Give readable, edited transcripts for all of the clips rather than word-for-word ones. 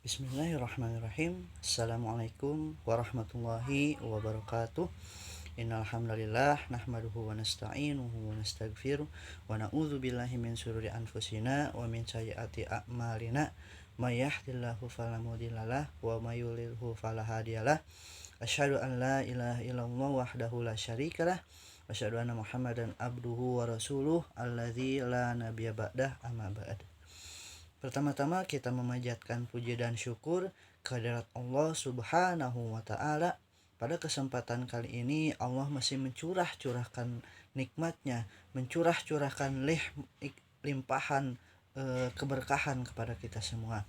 Bismillahirrahmanirrahim. Assalamualaikum warahmatullahi wabarakatuh. Innal hamdalillah nahmaduhu wa nasta'inuhu wa nastaghfiruh wa na'udzu billahi min syururi anfusina wa min sayyiati a'malina. May yahdihillahu fala mudhillalah wa may yudlilhu fala hadiyalah. Asyhadu an la ilaha illallah wahdahu la syarikalah wa asyhadu anna Muhammadan abduhu wa rasuluh alladzi la nabiyya ba'dah amma ba'd. Pertama-tama kita memanjatkan puji dan syukur kehadirat Allah Subhanahu wa taala. Pada kesempatan kali ini Allah masih mencurahkan nikmatnya, mencurahkan limpahan keberkahan kepada kita semua.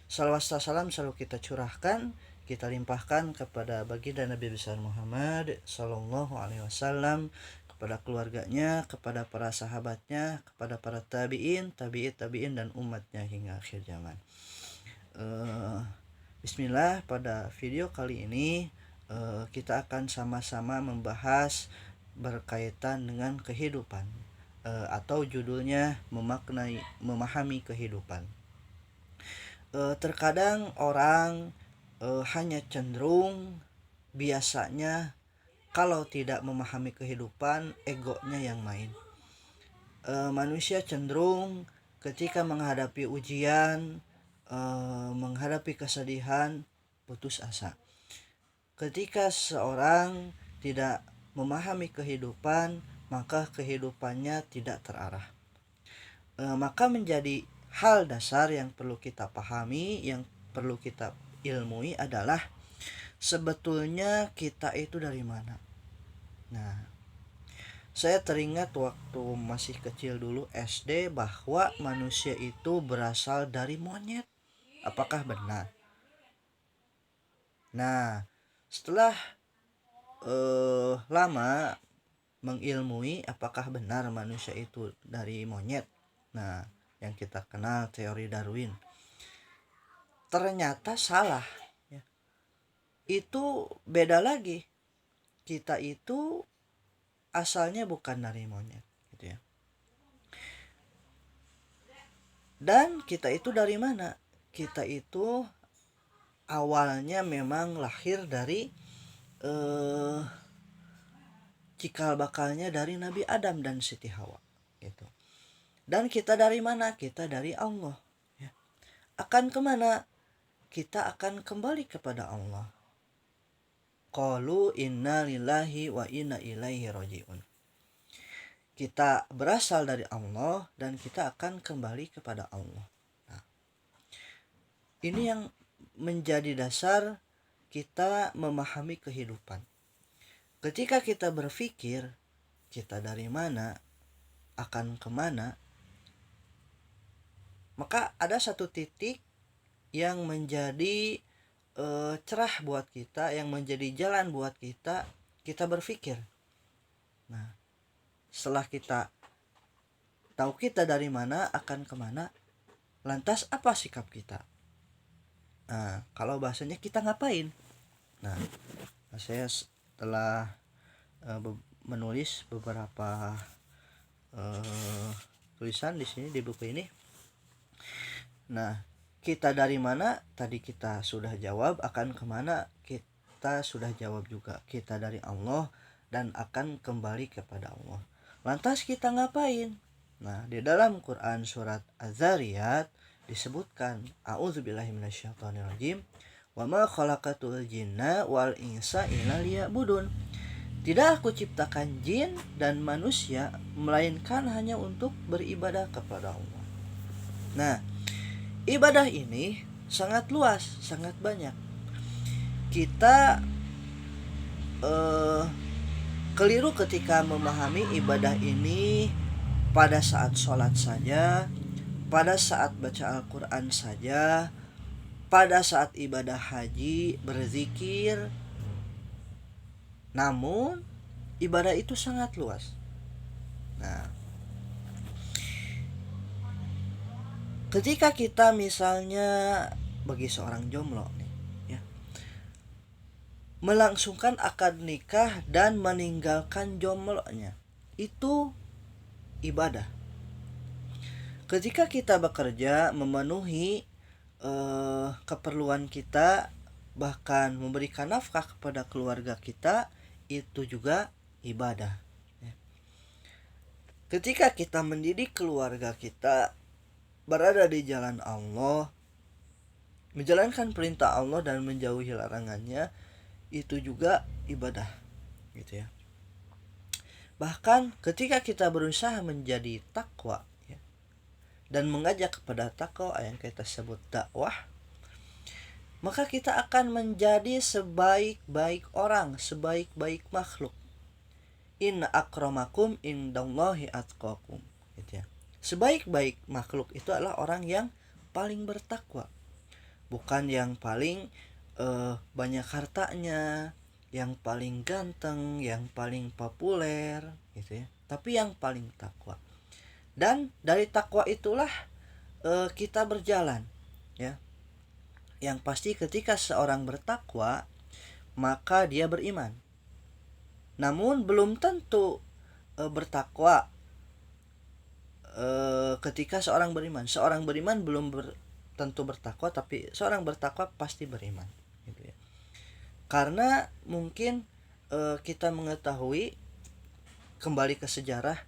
Salawat salam selalu kita curahkan, kita limpahkan kepada baginda Nabi besar Muhammad sallallahu alaihi wasallam, kepada keluarganya, kepada para sahabatnya, kepada para tabi'in dan umatnya hingga akhir zaman. Bismillah, pada video kali ini kita akan sama-sama membahas berkaitan dengan kehidupan, atau judulnya memahami kehidupan. Terkadang orang hanya cenderung biasanya kalau tidak memahami kehidupan, egonya yang main. Manusia cenderung ketika menghadapi ujian, menghadapi kesedihan, putus asa. Ketika seorang tidak memahami kehidupan, maka kehidupannya tidak terarah. Maka menjadi hal dasar yang perlu kita pahami, yang perlu kita ilmui adalah sebetulnya kita itu dari mana. Nah, saya teringat waktu masih kecil dulu SD bahwa manusia itu berasal dari monyet. Apakah benar? Nah, setelah lama mengilmui apakah benar manusia itu dari monyet, nah yang kita kenal teori Darwin, ternyata salah. Itu beda lagi. Kita itu asalnya bukan dari monyet, gitu ya. Dan kita itu dari mana? Kita itu awalnya memang lahir dari cikal bakalnya dari Nabi Adam dan Siti Hawa, gitu. Dan kita dari mana? Kita dari Allah, ya. Akan kemana? Kita akan kembali kepada Allah. Qalu inna lillahi wa inna ilaihi raji'un. Kita berasal dari Allah dan kita akan kembali kepada Allah. Nah, ini yang menjadi dasar kita memahami kehidupan. Ketika kita berpikir kita dari mana, akan kemana, maka ada satu titik yang menjadi cerah buat kita, yang menjadi jalan buat kita berpikir. Nah, setelah kita tahu kita dari mana, akan kemana, lantas apa sikap kita? Nah, kalau bahasanya kita ngapain? Nah, saya setelah menulis beberapa tulisan di sini di buku ini. Nah, kita dari mana? Tadi kita sudah jawab. Akan kemana? Kita sudah jawab juga. Kita dari Allah dan akan kembali kepada Allah. Lantas kita ngapain? Nah, di dalam Quran surat Az-Zariyat disebutkan, a'udzubillahi minasyaitonirrajim, wa ma khalaqatul jinna wal insa illa liya'budun. Tidak aku ciptakan jin dan manusia melainkan hanya untuk beribadah kepada Allah. Nah, ibadah ini sangat luas, sangat banyak. Kita keliru ketika memahami ibadah ini pada saat sholat saja, pada saat baca Al-Quran saja, pada saat ibadah haji, berzikir. Namun ibadah itu sangat luas. Nah, ketika kita misalnya bagi seorang jomblo nih, ya, melangsungkan akad nikah dan meninggalkan jomblonya, itu ibadah. Ketika kita bekerja memenuhi keperluan kita, bahkan memberikan nafkah kepada keluarga kita, itu juga ibadah. Ketika kita mendidik keluarga kita berada di jalan Allah, menjalankan perintah Allah dan menjauhi larangannya, itu juga ibadah, gitu ya. Bahkan ketika kita berusaha menjadi takwa, ya, dan mengajak kepada takwa yang kita sebut dakwah, maka kita akan menjadi sebaik-baik orang, sebaik-baik makhluk. Inna akramakum indallahi atqakum, gitu ya. Sebaik-baik makhluk itu adalah orang yang paling bertakwa, bukan yang paling banyak hartanya, yang paling ganteng, yang paling populer, gitu ya. Tapi yang paling takwa. Dan dari takwa itulah kita berjalan, ya. Yang pasti ketika seorang bertakwa, maka dia beriman. Namun belum tentu bertakwa ketika seorang beriman. Seorang beriman belum tentu bertakwa, tapi seorang bertakwa pasti beriman, gitu ya. Karena mungkin kita mengetahui, kembali ke sejarah,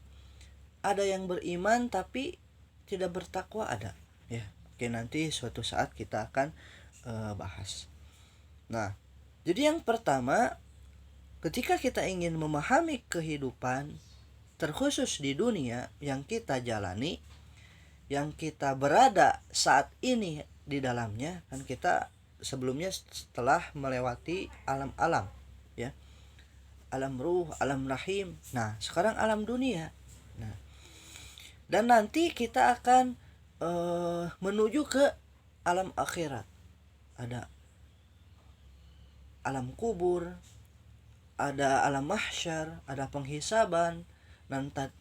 ada yang beriman tapi tidak bertakwa, ada, ya. Oke, nanti suatu saat kita akan bahas. Nah, jadi yang pertama, ketika kita ingin memahami kehidupan, terkhusus di dunia yang kita jalani, yang kita berada saat ini di dalamnya, kan kita sebelumnya setelah melewati alam-alam, ya, alam ruh, alam rahim. Nah, sekarang alam dunia. Nah, dan nanti kita akan menuju ke alam akhirat. Ada alam kubur, ada alam mahsyar, ada penghisaban.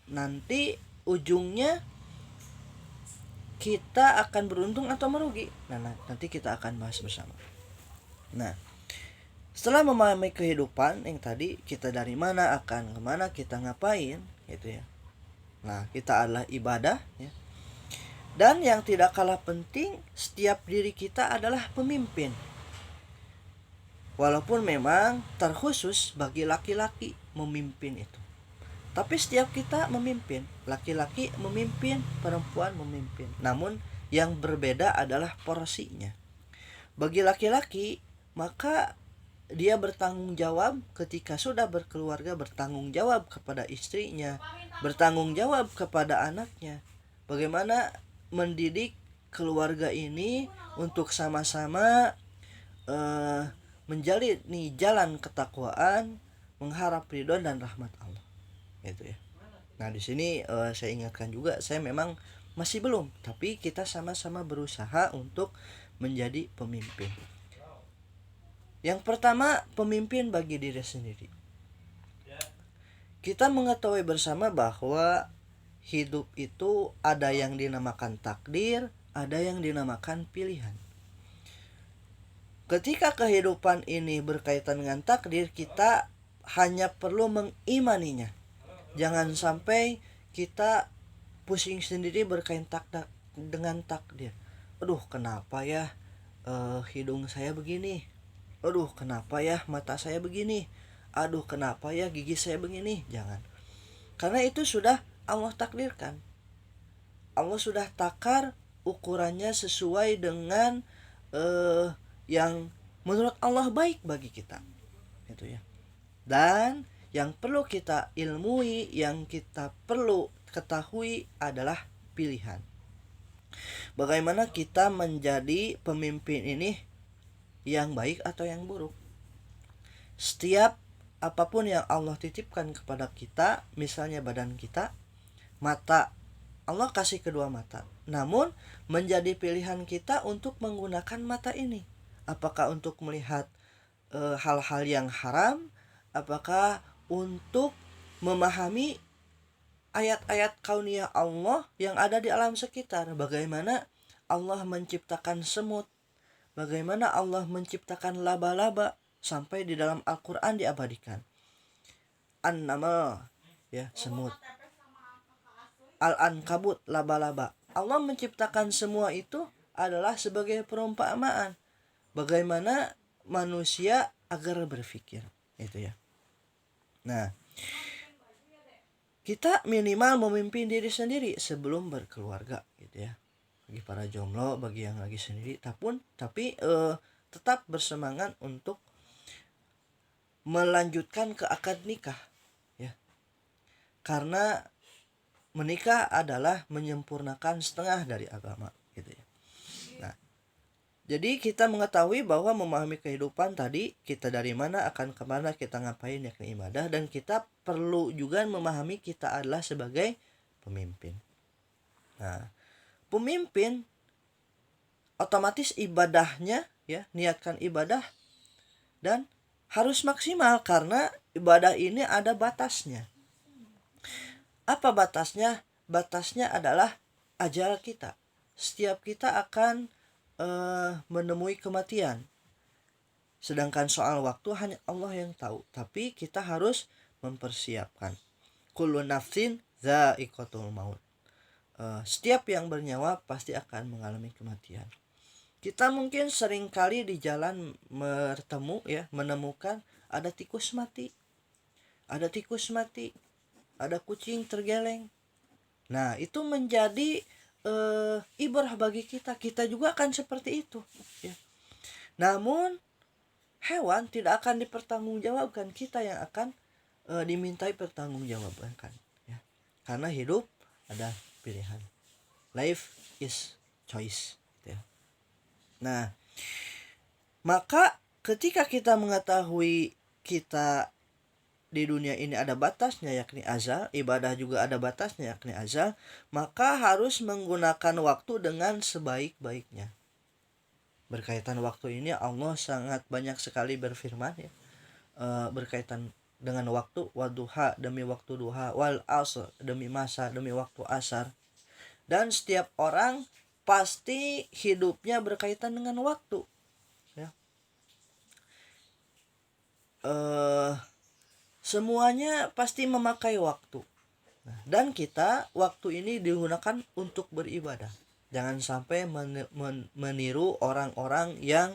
Nanti ujungnya kita akan beruntung atau merugi. Nah, nanti kita akan bahas bersama. Nah, setelah memahami kehidupan yang tadi, kita dari mana, akan kemana, kita ngapain, gitu ya. Nah, kita adalah ibadah, ya. Dan yang tidak kalah penting, setiap diri kita adalah pemimpin. Walaupun memang terkhusus bagi laki-laki memimpin itu, tapi setiap kita memimpin. Laki-laki memimpin, perempuan memimpin. Namun yang berbeda adalah porsinya. Bagi laki-laki, maka dia bertanggung jawab ketika sudah berkeluarga, bertanggung jawab kepada istrinya, bertanggung jawab kepada anaknya. Bagaimana mendidik keluarga ini untuk sama-sama menjalani jalan ketakwaan, mengharap ridho dan rahmat Allah, gitu ya. Nah, di sini saya ingatkan juga, saya memang masih belum, tapi kita sama-sama berusaha untuk menjadi pemimpin. Yang pertama, pemimpin bagi diri sendiri. Kita mengetahui bersama bahwa hidup itu ada yang dinamakan takdir, ada yang dinamakan pilihan. Ketika kehidupan ini berkaitan dengan takdir, kita hanya perlu mengimaninya. Jangan sampai kita pusing sendiri berkaitan dengan takdir. Aduh, kenapa ya hidung saya begini? Aduh, kenapa ya mata saya begini? Aduh, kenapa ya gigi saya begini? Jangan. Karena itu sudah Allah takdirkan. Allah sudah takar ukurannya sesuai dengan yang menurut Allah baik bagi kita, gitu ya. Dan yang perlu kita ilmui, yang kita perlu ketahui adalah pilihan. Bagaimana kita menjadi pemimpin ini, yang baik atau yang buruk. Setiap apapun yang Allah titipkan kepada kita, misalnya badan kita, mata, Allah kasih kedua mata. Namun menjadi pilihan kita untuk menggunakan mata ini. Apakah untuk melihat hal-hal yang haram, apakah untuk memahami ayat-ayat kauniyah Allah yang ada di alam sekitar. Bagaimana Allah menciptakan semut, bagaimana Allah menciptakan laba-laba, sampai di dalam Al-Quran diabadikan. An-Naml, ya, semut. Al-Ankabut, laba-laba. Allah menciptakan semua itu adalah sebagai perumpamaan bagaimana manusia agar berpikir, itu ya. Nah, kita minimal memimpin diri sendiri sebelum berkeluarga, gitu ya. Bagi para jomblo, bagi yang lagi sendiri, tapi tetap bersemangat untuk melanjutkan ke akad nikah, ya. Karena menikah adalah menyempurnakan setengah dari agama, gitu ya. Nah, jadi kita mengetahui bahwa memahami kehidupan tadi, kita dari mana akan kemana, kita ngapain, yakni ibadah, dan kita perlu juga memahami kita adalah sebagai pemimpin. Nah, pemimpin otomatis ibadahnya, ya, niatkan ibadah dan harus maksimal karena ibadah ini ada batasnya. Apa batasnya? Batasnya adalah ajal kita. Setiap kita akan menemui kematian. Sedangkan soal waktu hanya Allah yang tahu. Tapi kita harus mempersiapkan. Kullu nafsin dha'iqatul maut. Setiap yang bernyawa pasti akan mengalami kematian. Kita mungkin sering kali di jalan menemukan ada tikus mati. Ada kucing tergeleng. Nah, itu menjadi ibrah bagi kita. Kita juga akan seperti itu, ya. Namun hewan tidak akan dipertanggungjawabkan, kita yang akan dimintai pertanggungjawaban, ya. Karena hidup ada pilihan. Life is choice, ya. Nah, maka ketika kita mengetahui kita di dunia ini ada batasnya, yakni azal, ibadah juga ada batasnya, yakni azal, maka harus menggunakan waktu dengan sebaik-baiknya. Berkaitan waktu ini Allah sangat banyak sekali berfirman, ya, berkaitan dengan waktu, wadduha demi waktu duha, wal asr demi masa, demi waktu asar. Dan setiap orang pasti hidupnya berkaitan dengan waktu, ya. Semuanya pasti memakai waktu. Nah, dan kita waktu ini digunakan untuk beribadah. Jangan sampai meniru orang-orang yang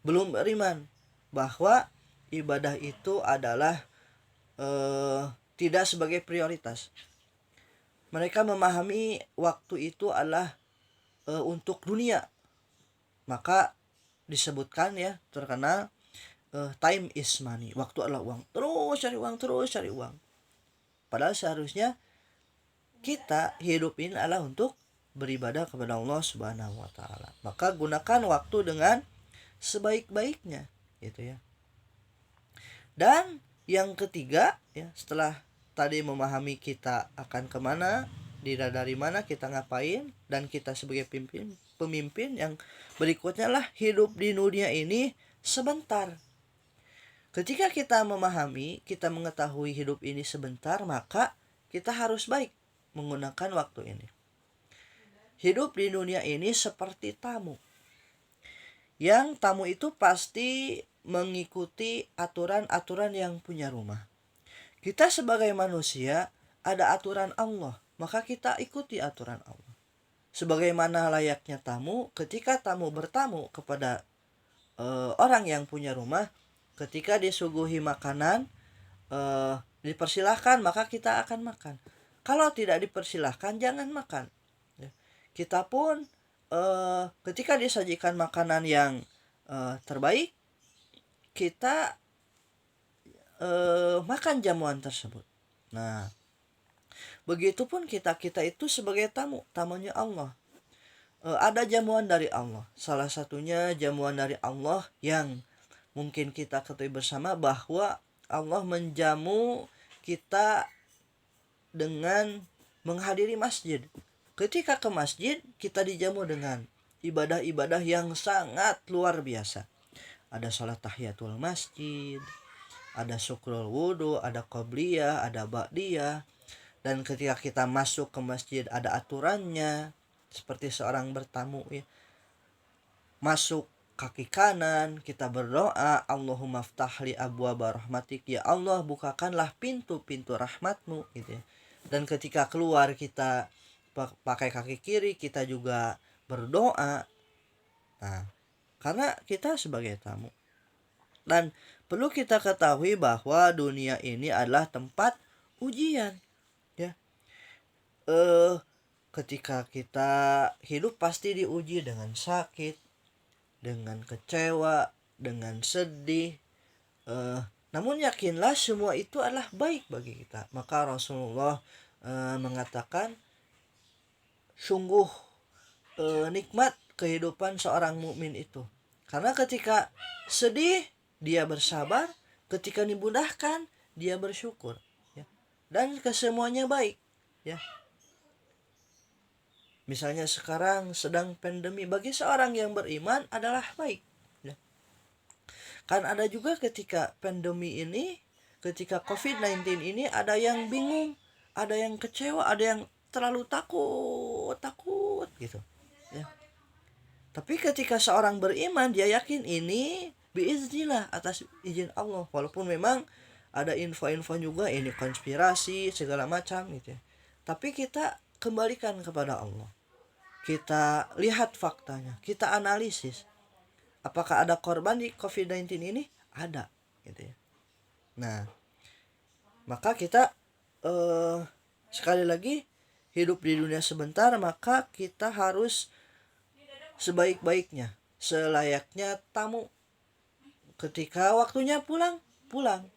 belum beriman bahwa ibadah itu adalah tidak sebagai prioritas. Mereka memahami waktu itu adalah untuk dunia. Maka disebutkan, ya, terkenal time is money. Waktu adalah uang. Terus cari uang. Padahal seharusnya kita hidup ini adalah untuk beribadah kepada Allah Subhanahu wa taala. Maka gunakan waktu dengan sebaik-baiknya, gitu ya. Dan yang ketiga, ya, setelah tadi memahami kita akan kemana, dari mana kita ngapain, dan kita sebagai pemimpin, yang berikutnya lah hidup di dunia ini sebentar. Ketika kita memahami, kita mengetahui hidup ini sebentar, maka kita harus baik menggunakan waktu ini. Hidup di dunia ini seperti tamu. Yang tamu itu pasti mengikuti aturan-aturan yang punya rumah. Kita sebagai manusia ada aturan Allah, maka kita ikuti aturan Allah. Sebagaimana layaknya tamu, ketika tamu bertamu kepada orang yang punya rumah, ketika disuguhi makanan, dipersilahkan, maka kita akan makan. Kalau tidak dipersilahkan, jangan makan. Kita pun ketika disajikan makanan yang terbaik, kita makan jamuan tersebut. Nah, begitupun kita itu sebagai tamunya Allah. Ada jamuan dari Allah. Salah satunya jamuan dari Allah yang mungkin kita ketahui bersama bahwa Allah menjamu kita dengan menghadiri masjid. Ketika ke masjid, kita dijamu dengan ibadah-ibadah yang sangat luar biasa. Ada sholat tahiyatul masjid, ada syukrul wudu, ada qobliyah, ada ba'diyah. Dan ketika kita masuk ke masjid ada aturannya, seperti seorang bertamu, ya. Masuk kaki kanan, kita berdoa, Allahumma ftahli abwaaba rahmatik, ya Allah bukakanlah pintu-pintu rahmatmu, gitu ya. Dan ketika keluar kita pakai kaki kiri, kita juga berdoa. Nah, karena kita sebagai tamu. Dan perlu kita ketahui bahwa dunia ini adalah tempat ujian, ya. Ketika kita hidup pasti diuji dengan sakit, dengan kecewa, dengan sedih. Namun yakinlah semua itu adalah baik bagi kita. Maka Rasulullah mengatakan sungguh nikmat kehidupan seorang mukmin itu. Karena ketika sedih dia bersabar, ketika dimudahkan dia bersyukur, ya. Dan kesemuanya baik, ya. Misalnya sekarang sedang pandemi, bagi seorang yang beriman adalah baik, ya. Kan ada juga ketika pandemi ini, ketika COVID-19 ini, ada yang bingung, ada yang kecewa, ada yang terlalu takut gitu, ya. Tapi ketika seorang beriman, dia yakin ini biiznillah, atas izin Allah. Walaupun memang ada info-info juga ini konspirasi segala macam gitu, ya. Tapi kita kembalikan kepada Allah. Kita lihat faktanya, kita analisis. Apakah ada korban di COVID-19 ini? Ada, gitu ya. Nah, maka kita sekali lagi hidup di dunia sebentar, maka kita harus sebaik-baiknya, selayaknya tamu. Ketika waktunya pulang, pulang.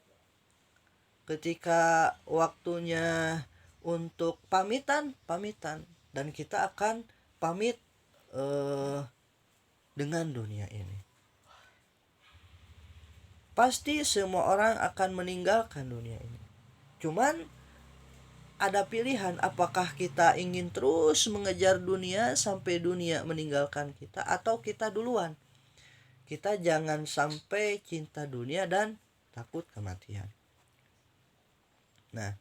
Ketika waktunya untuk pamitan, pamitan. Dan kita akan pamit dengan dunia ini. Pasti semua orang akan meninggalkan dunia ini. Cuman ada pilihan, apakah kita ingin terus mengejar dunia sampai dunia meninggalkan kita, atau kita duluan. Kita jangan sampai cinta dunia dan takut kematian. Nah,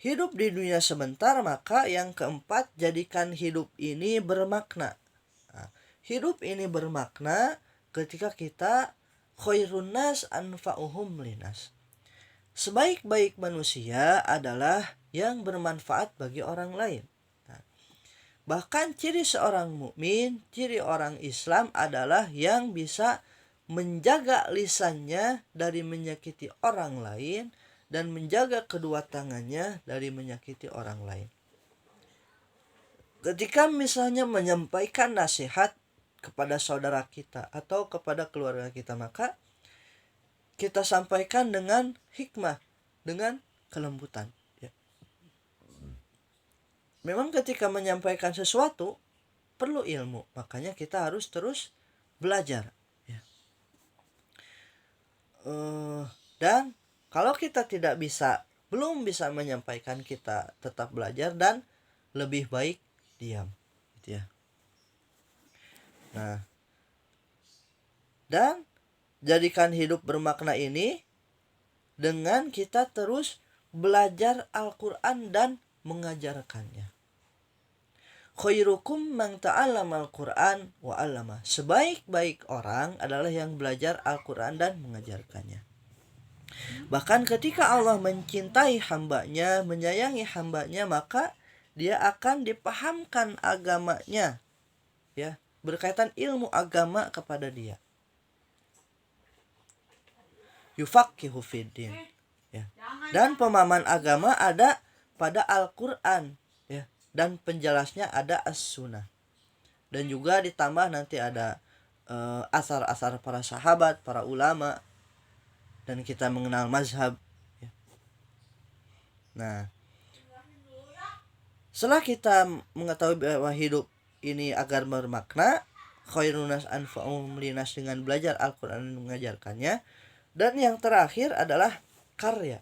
hidup di dunia sebentar, maka yang keempat, jadikan hidup ini bermakna. Nah, hidup ini bermakna ketika kita khairun nas anfa'uhum linas. Sebaik-baik manusia adalah yang bermanfaat bagi orang lain. Nah, bahkan ciri seorang mukmin, ciri orang Islam adalah yang bisa menjaga lisannya dari menyakiti orang lain dan menjaga kedua tangannya dari menyakiti orang lain. Ketika misalnya menyampaikan nasihat kepada saudara kita atau kepada keluarga kita, maka kita sampaikan dengan hikmah, dengan kelembutan, ya. Memang ketika menyampaikan sesuatu perlu ilmu, makanya kita harus terus belajar, ya. Dan kalau kita belum bisa menyampaikan, kita tetap belajar dan lebih baik diam, gitu ya. Nah, dan jadikan hidup bermakna ini dengan kita terus belajar Al-Quran dan mengajarkannya. Khairukum man ta'allama Al-Quran wa 'allama. Sebaik-baik orang adalah yang belajar Al-Quran dan mengajarkannya. Bahkan ketika Allah mencintai hambanya, menyayangi hambanya, maka dia akan dipahamkan agamanya, ya, berkaitan ilmu agama kepada dia. Yufaqihu fiddin, ya. Dan pemahaman agama ada pada Al-Quran, ya, dan penjelasnya ada As-Sunnah. Dan juga ditambah nanti ada asar-asar para sahabat, para ulama, dan kita mengenal mazhab, ya. Nah, setelah kita mengetahui bahwa hidup ini agar bermakna, khairun nas anfa'uhum linas, dengan belajar Al-Quran dan mengajarkannya. Dan yang terakhir adalah karya.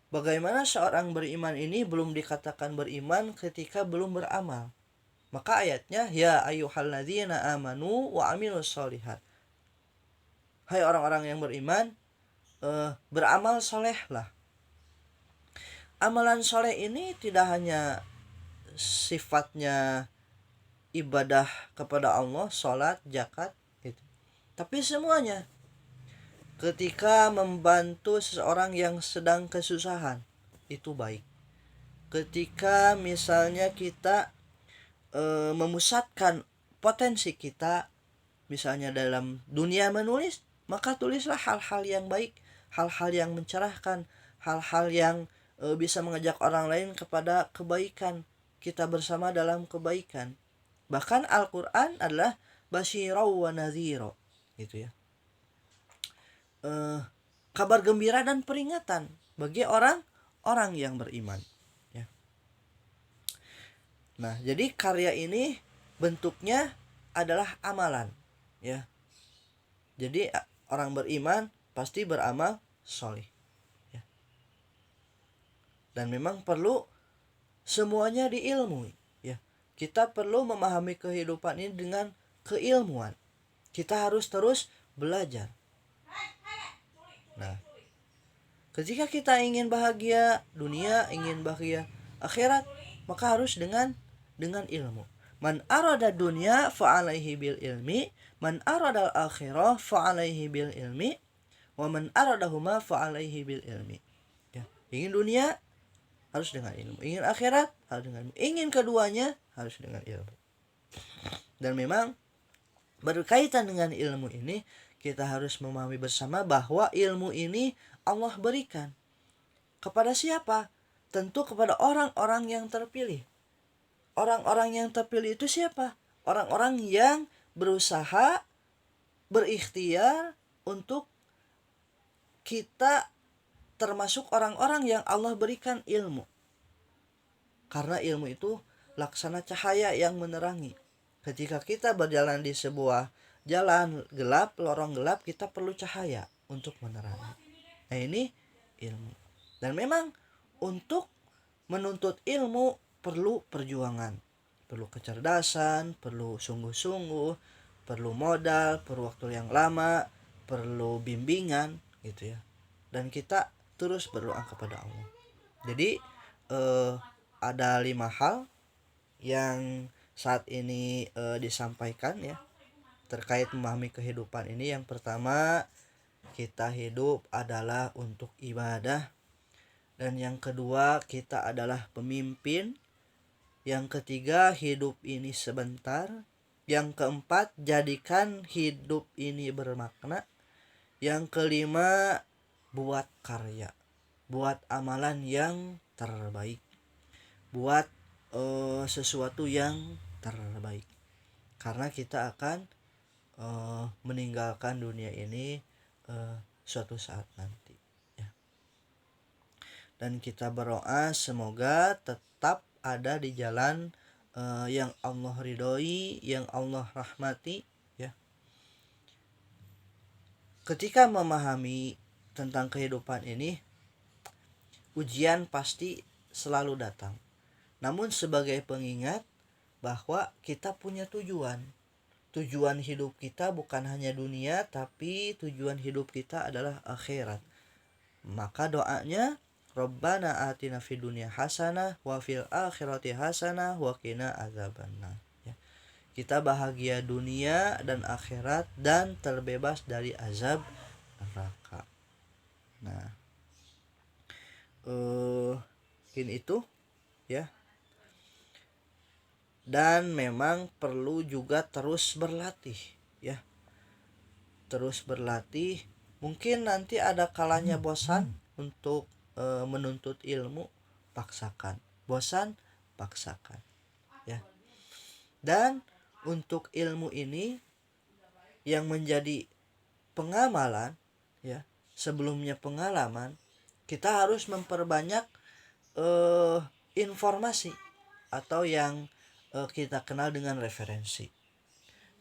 Bagaimana seorang beriman ini belum dikatakan beriman ketika belum beramal. Maka ayatnya, ya ayyuhalladzina amanu wa amilus sholihat. Hai orang-orang yang beriman, beramal solehlah. Amalan soleh ini tidak hanya sifatnya ibadah kepada Allah, sholat, zakat, gitu. Tapi semuanya. Ketika membantu seseorang yang sedang kesusahan, itu baik. Ketika misalnya kita memusatkan potensi kita, misalnya dalam dunia menulis, maka tulislah hal-hal yang baik, hal-hal yang mencerahkan, hal-hal yang bisa mengajak orang lain kepada kebaikan, kita bersama dalam kebaikan. Bahkan Al-Quran adalah basyirau wa nadhiro, gitu ya, kabar gembira dan peringatan bagi orang-orang yang beriman, ya. Nah, jadi karya ini bentuknya adalah amalan, ya. Jadi orang beriman pasti beramal soleh, ya. Dan memang perlu semuanya diilmui, ya. Kita perlu memahami kehidupan ini dengan keilmuan. Kita harus terus belajar. Nah, ketika kita ingin bahagia dunia, ingin bahagia akhirat, maka harus dengan ilmu. Man arada dunya fa'alaihi bil ilmi, man arada al-akhirah fa'alaihi bil ilmi, wa man aradahuma fa'alaihi bil ilmi. Ya, ingin dunia harus dengan ilmu, ingin akhirat harus dengan ilmu, ingin keduanya harus dengan ilmu. Dan memang berkaitan dengan ilmu ini, kita harus memahami bersama bahwa ilmu ini Allah berikan kepada siapa? Tentu kepada orang-orang yang terpilih. Orang-orang yang terpilih itu siapa? Orang-orang yang berusaha, berikhtiar untuk kita termasuk orang-orang yang Allah berikan ilmu. Karena ilmu itu laksana cahaya yang menerangi. Ketika kita berjalan di sebuah jalan gelap, lorong gelap, kita perlu cahaya untuk menerangi. Nah, ini ilmu. Dan memang untuk menuntut ilmu perlu perjuangan, perlu kecerdasan, perlu sungguh-sungguh, perlu modal, perlu waktu yang lama, perlu bimbingan, gitu ya. Dan kita terus berdoa kepada Allah. Jadi ada 5 hal yang saat ini disampaikan, ya, terkait memahami kehidupan ini. Yang pertama, kita hidup adalah untuk ibadah. Dan yang kedua, kita adalah pemimpin. Yang ketiga, hidup ini sebentar. Yang keempat, jadikan hidup ini bermakna. Yang kelima, buat karya, buat amalan yang terbaik, buat sesuatu yang terbaik. Karena kita akan meninggalkan dunia ini suatu saat nanti, ya. Dan kita berdoa semoga tetap ada di jalan yang Allah ridhoi, yang Allah rahmati, ya. Ketika memahami tentang kehidupan ini, ujian pasti selalu datang. Namun sebagai pengingat bahwa kita punya tujuan. Tujuan hidup kita bukan hanya dunia, tapi tujuan hidup kita adalah akhirat. Maka doanya, Rabbana atina fid dunya hasanah wa fil akhirati hasanah wa qina adzabannar. Ya. Kita bahagia dunia dan akhirat dan terbebas dari azab neraka. Nah, mungkin itu, ya. Dan memang perlu juga terus berlatih, ya. Terus berlatih. Mungkin nanti ada kalanya bosan untuk menuntut ilmu, paksakan. Bosan, paksakan, ya. Dan untuk ilmu ini yang menjadi pengamalan, ya, sebelumnya pengalaman, kita harus memperbanyak informasi atau yang kita kenal dengan referensi.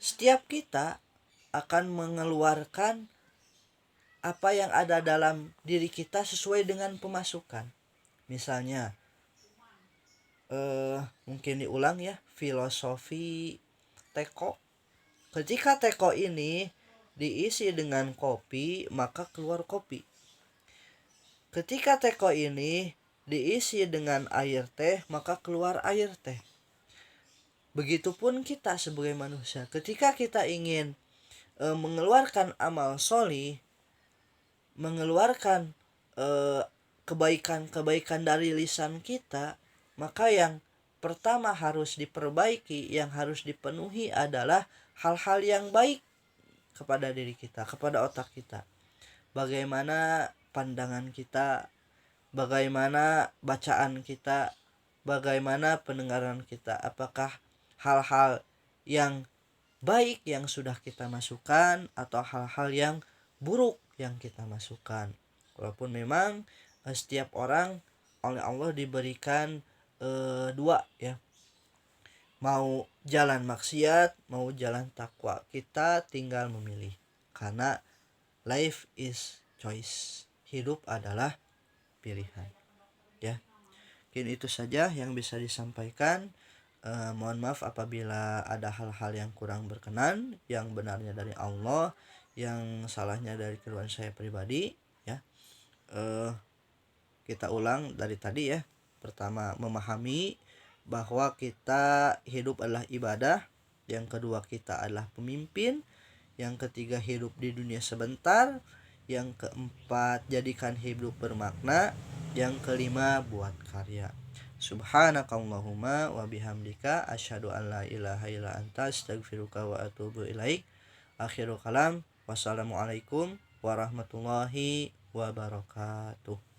Setiap kita akan mengeluarkan apa yang ada dalam diri kita sesuai dengan pemasukan. Misalnya mungkin diulang, ya, filosofi teko. Ketika teko ini diisi dengan kopi, maka keluar kopi. Ketika teko ini diisi dengan air teh, maka keluar air teh. Begitupun kita sebagai manusia, ketika kita ingin mengeluarkan amal sholih, mengeluarkan kebaikan-kebaikan dari lisan kita, maka yang pertama harus diperbaiki, yang harus dipenuhi adalah hal-hal yang baik kepada diri kita, kepada otak kita. Bagaimana pandangan kita, bagaimana bacaan kita, bagaimana pendengaran kita, apakah hal-hal yang baik yang sudah kita masukkan atau hal-hal yang buruk yang kita masukkan. Walaupun memang setiap orang oleh Allah diberikan dua ya, mau jalan maksiat mau jalan takwa, kita tinggal memilih, karena life is choice, hidup adalah pilihan ya. Mungkin itu saja yang bisa disampaikan. Mohon maaf apabila ada hal-hal yang kurang berkenan, yang benarnya dari Allah, yang salahnya dari keluhan saya pribadi ya. Kita ulang dari tadi ya. Pertama, memahami bahwa kita hidup adalah ibadah. Yang kedua, kita adalah pemimpin. Yang ketiga, hidup di dunia sebentar. Yang keempat, jadikan hidup bermakna. Yang kelima, buat karya. Subhanakallahumma wa bihamdika asyhadu an la ilaha illa anta astaghfiruka wa atubu ilaik. Akhirul kalam. Wassalamualaikum warahmatullahi wabarakatuh.